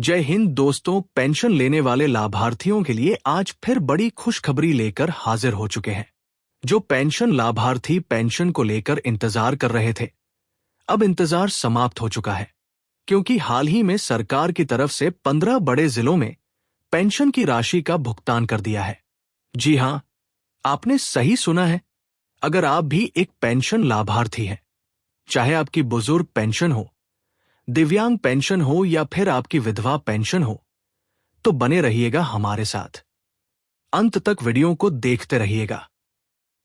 जय हिंद दोस्तों, पेंशन लेने वाले लाभार्थियों के लिए आज फिर बड़ी खुशखबरी लेकर हाजिर हो चुके हैं। जो पेंशन लाभार्थी पेंशन को लेकर इंतजार कर रहे थे, अब इंतजार समाप्त हो चुका है, क्योंकि हाल ही में सरकार की तरफ से 15 बड़े जिलों में पेंशन की राशि का भुगतान कर दिया है। जी हां, आपने सही सुना है। अगर आप भी एक पेंशन लाभार्थी हैं, चाहे आपकी बुजुर्ग पेंशन हो, दिव्यांग पेंशन हो या फिर आपकी विधवा पेंशन हो, तो बने रहिएगा हमारे साथ। अंत तक वीडियो को देखते रहिएगा।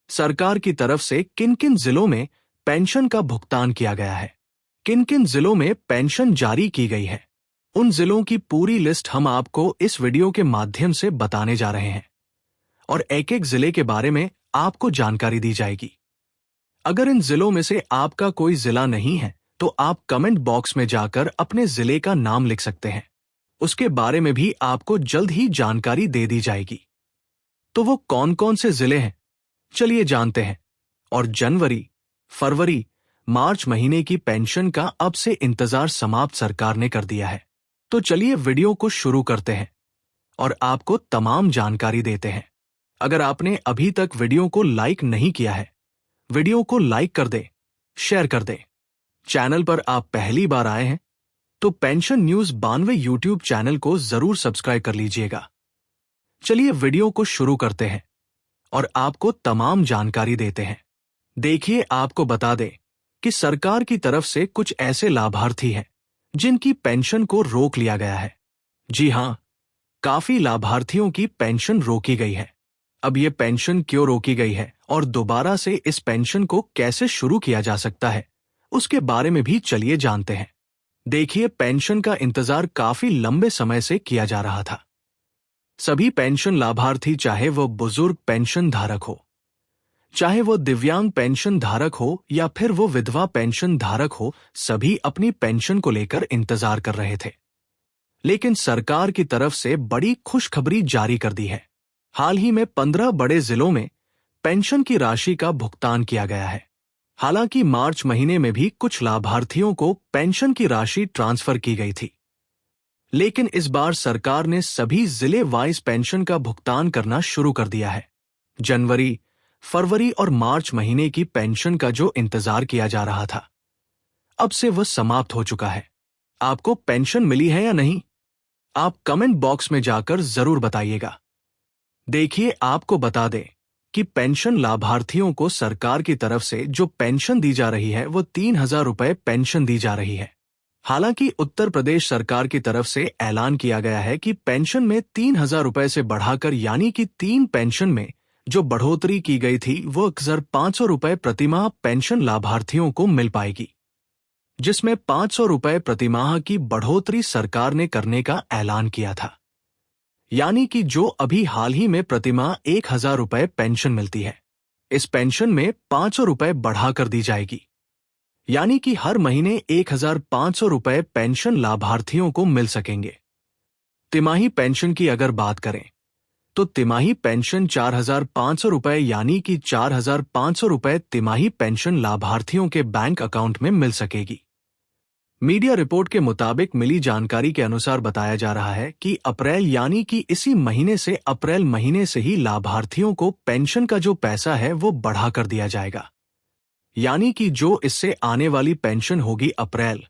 सरकार की तरफ से किन किन जिलों में पेंशन का भुगतान किया गया है, किन किन जिलों में पेंशन जारी की गई है, उन जिलों की पूरी लिस्ट हम आपको इस वीडियो के माध्यम से बताने जा रहे हैं और एक एक जिले के बारे में आपको जानकारी दी जाएगी। अगर इन जिलों में से आपका कोई जिला नहीं है तो आप कमेंट बॉक्स में जाकर अपने जिले का नाम लिख सकते हैं। उसके बारे में भी आपको जल्द ही जानकारी दे दी जाएगी। तो वो कौन कौन से जिले हैं, चलिए जानते हैं। और जनवरी, फरवरी, मार्च महीने की पेंशन का अब से इंतजार समाप्त सरकार ने कर दिया है। तो चलिए वीडियो को शुरू करते हैं और आपको तमाम जानकारी देते हैं। अगर आपने अभी तक वीडियो को लाइक नहीं किया है, वीडियो को लाइक कर दे, शेयर कर दे। चैनल पर आप पहली बार आए हैं तो पेंशन न्यूज 92 यूट्यूब चैनल को जरूर सब्सक्राइब कर लीजिएगा। चलिए वीडियो को शुरू करते हैं और आपको तमाम जानकारी देते हैं। देखिए, आपको बता दें कि सरकार की तरफ से कुछ ऐसे लाभार्थी हैं जिनकी पेंशन को रोक लिया गया है। जी हां, काफी लाभार्थियों की पेंशन रोकी गई है। अब ये पेंशन क्यों रोकी गई है और दोबारा से इस पेंशन को कैसे शुरू किया जा सकता है, उसके बारे में भी चलिए जानते हैं। देखिए, पेंशन का इंतजार काफी लंबे समय से किया जा रहा था। सभी पेंशन लाभार्थी, चाहे वो बुजुर्ग पेंशन धारक हो, चाहे वो दिव्यांग पेंशन धारक हो या फिर वो विधवा पेंशन धारक हो, सभी अपनी पेंशन को लेकर इंतजार कर रहे थे। लेकिन सरकार की तरफ से बड़ी खुशखबरी जारी कर दी है। हाल ही में 15 बड़े जिलों में पेंशन की राशि का भुगतान किया गया है। हालांकि मार्च महीने में भी कुछ लाभार्थियों को पेंशन की राशि ट्रांसफर की गई थी, लेकिन इस बार सरकार ने सभी जिले वाइज पेंशन का भुगतान करना शुरू कर दिया है। जनवरी, फरवरी और मार्च महीने की पेंशन का जो इंतजार किया जा रहा था, अब से वह समाप्त हो चुका है। आपको पेंशन मिली है या नहीं, आप कमेंट बॉक्स में जाकर जरूर बताइएगा। देखिए, आपको बता दें कि पेंशन लाभार्थियों को सरकार की तरफ से जो पेंशन दी जा रही है वो 3,000 रुपए पेंशन दी जा रही है। हालांकि उत्तर प्रदेश सरकार की तरफ से ऐलान किया गया है कि पेंशन में 3,000 रुपए से बढ़ाकर, यानी कि 3 पेंशन में जो बढ़ोतरी की गई थी वो 1,500 रुपए प्रतिमाह पेंशन लाभार्थियों को मिल पाएगी, जिसमें 500 रुपए प्रतिमाह की बढ़ोतरी सरकार ने करने का ऐलान किया था। यानी कि जो अभी हाल ही में प्रतिमाह 1,000 रुपए पेंशन मिलती है, इस पेंशन में 500 रुपए बढ़ाकर दी जाएगी, यानी कि हर महीने 1,500 रुपए पेंशन लाभार्थियों को मिल सकेंगे। तिमाही पेंशन की अगर बात करें तो तिमाही पेंशन 4,500 रुपए, यानी कि 4,500 रुपए तिमाही पेंशन लाभार्थियों के बैंक अकाउंट में मिल सकेगी। मीडिया रिपोर्ट के मुताबिक मिली जानकारी के अनुसार बताया जा रहा है कि अप्रैल, यानी कि इसी महीने से, अप्रैल महीने से ही लाभार्थियों को पेंशन का जो पैसा है वो बढ़ा कर दिया जाएगा। यानी कि जो इससे आने वाली पेंशन होगी, अप्रैल,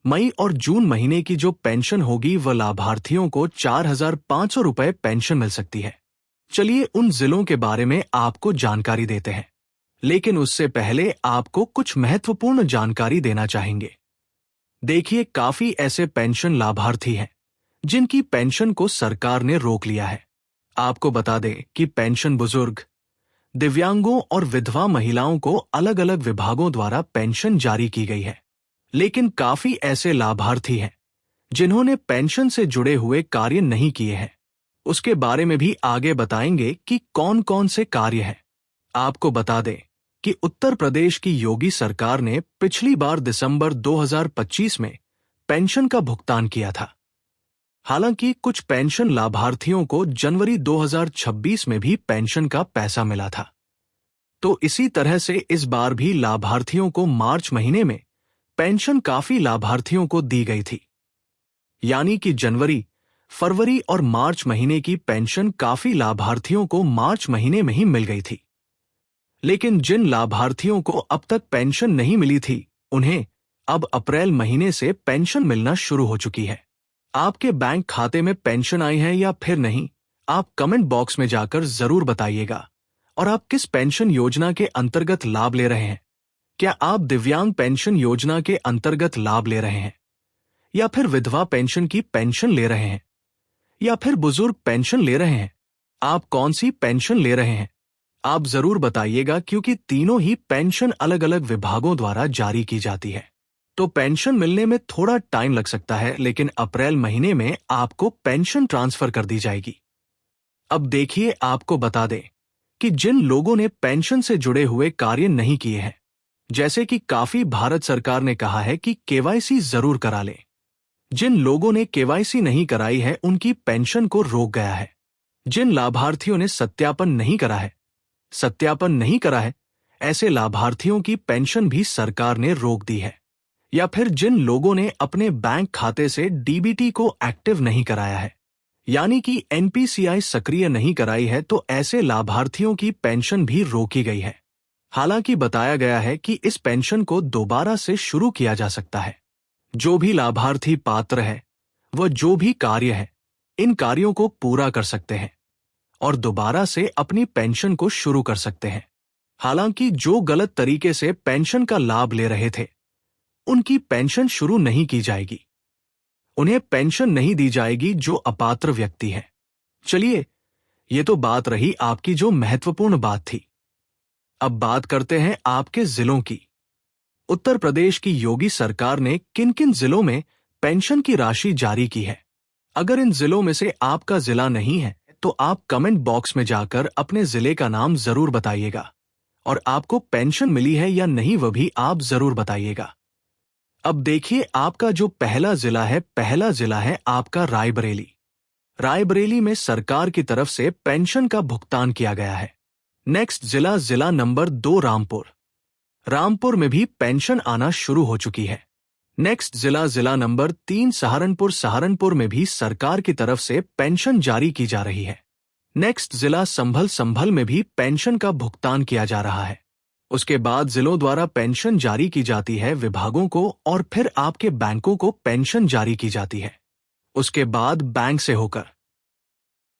मई और जून महीने की जो पेंशन होगी वह लाभार्थियों को 4,500 रुपए पेंशन मिल सकती है। चलिए उन जिलों के बारे में आपको जानकारी देते हैं, लेकिन उससे पहले आपको कुछ महत्वपूर्ण जानकारी देना चाहेंगे। देखिए, काफी ऐसे पेंशन लाभार्थी हैं जिनकी पेंशन को सरकार ने रोक लिया है। आपको बता दें कि पेंशन बुजुर्ग, दिव्यांगों और विधवा महिलाओं को अलग अलग विभागों द्वारा पेंशन जारी की गई है, लेकिन काफी ऐसे लाभार्थी हैं जिन्होंने पेंशन से जुड़े हुए कार्य नहीं किए हैं। उसके बारे में भी आगे बताएंगे कि कौन कौन से कार्य हैं। आपको बता दें कि उत्तर प्रदेश की योगी सरकार ने पिछली बार दिसंबर 2025 में पेंशन का भुगतान किया था। हालांकि कुछ पेंशन लाभार्थियों को जनवरी 2026 में भी पेंशन का पैसा मिला था। तो इसी तरह से इस बार भी लाभार्थियों को मार्च महीने में पेंशन काफी लाभार्थियों को दी गई थी। यानी कि जनवरी, फरवरी और मार्च महीने की पेंशन काफी लाभार्थियों को मार्च महीने में ही मिल गई थी। लेकिन जिन लाभार्थियों को अब तक पेंशन नहीं मिली थी, उन्हें अब अप्रैल महीने से पेंशन मिलना शुरू हो चुकी है। आपके बैंक खाते में पेंशन आई है या फिर नहीं, आप कमेंट बॉक्स में जाकर जरूर बताइएगा। और आप किस पेंशन योजना के अंतर्गत लाभ ले रहे हैं? क्या आप दिव्यांग पेंशन योजना के अंतर्गत लाभ ले रहे हैं, या फिर विधवा पेंशन की पेंशन ले रहे हैं, या फिर बुजुर्ग पेंशन ले रहे हैं? आप कौन सी पेंशन ले रहे हैं? आप जरूर बताइएगा, क्योंकि तीनों ही पेंशन अलग अलग विभागों द्वारा जारी की जाती है। तो पेंशन मिलने में थोड़ा टाइम लग सकता है, लेकिन अप्रैल महीने में आपको पेंशन ट्रांसफर कर दी जाएगी। अब देखिए, आपको बता दें कि जिन लोगों ने पेंशन से जुड़े हुए कार्य नहीं किए हैं, जैसे कि काफी भारत सरकार ने कहा है कि केवाईसी जरूर करा लें। जिन लोगों ने केवाईसी नहीं कराई है, उनकी पेंशन को रोक गया है। जिन लाभार्थियों ने सत्यापन नहीं करा है, ऐसे लाभार्थियों की पेंशन भी सरकार ने रोक दी है। या फिर जिन लोगों ने अपने बैंक खाते से डीबीटी को एक्टिव नहीं कराया है, यानी कि एनपीसीआई सक्रिय नहीं कराई है, तो ऐसे लाभार्थियों की पेंशन भी रोकी गई है। हालांकि बताया गया है कि इस पेंशन को दोबारा से शुरू किया जा सकता है। जो भी लाभार्थी पात्र है, वह जो भी कार्य है, इन कार्यों को पूरा कर सकते हैं और दोबारा से अपनी पेंशन को शुरू कर सकते हैं। हालांकि जो गलत तरीके से पेंशन का लाभ ले रहे थे, उनकी पेंशन शुरू नहीं की जाएगी। उन्हें पेंशन नहीं दी जाएगी जो अपात्र व्यक्ति हैं। चलिए, ये तो बात रही आपकी जो महत्वपूर्ण बात थी। अब बात करते हैं आपके जिलों की। उत्तर प्रदेश की योगी सरकार ने किन किन जिलों में पेंशन की राशि जारी की है? अगर इन जिलों में से आपका जिला नहीं है, तो आप कमेंट बॉक्स में जाकर अपने जिले का नाम जरूर बताइएगा, और आपको पेंशन मिली है या नहीं वह भी आप जरूर बताइएगा। अब देखिए, आपका जो पहला जिला है आपका रायबरेली। रायबरेली में सरकार की तरफ से पेंशन का भुगतान किया गया है। नेक्स्ट जिला नंबर 2 रामपुर में भी पेंशन आना शुरू हो चुकी है। नेक्स्ट जिला नंबर 3 सहारनपुर में भी सरकार की तरफ से पेंशन जारी की जा रही है। नेक्स्ट जिला संभल में भी पेंशन का भुगतान किया जा रहा है। उसके बाद जिलों द्वारा पेंशन जारी की जाती है विभागों को, और फिर आपके बैंकों को पेंशन जारी की जाती है। उसके बाद बैंक से होकर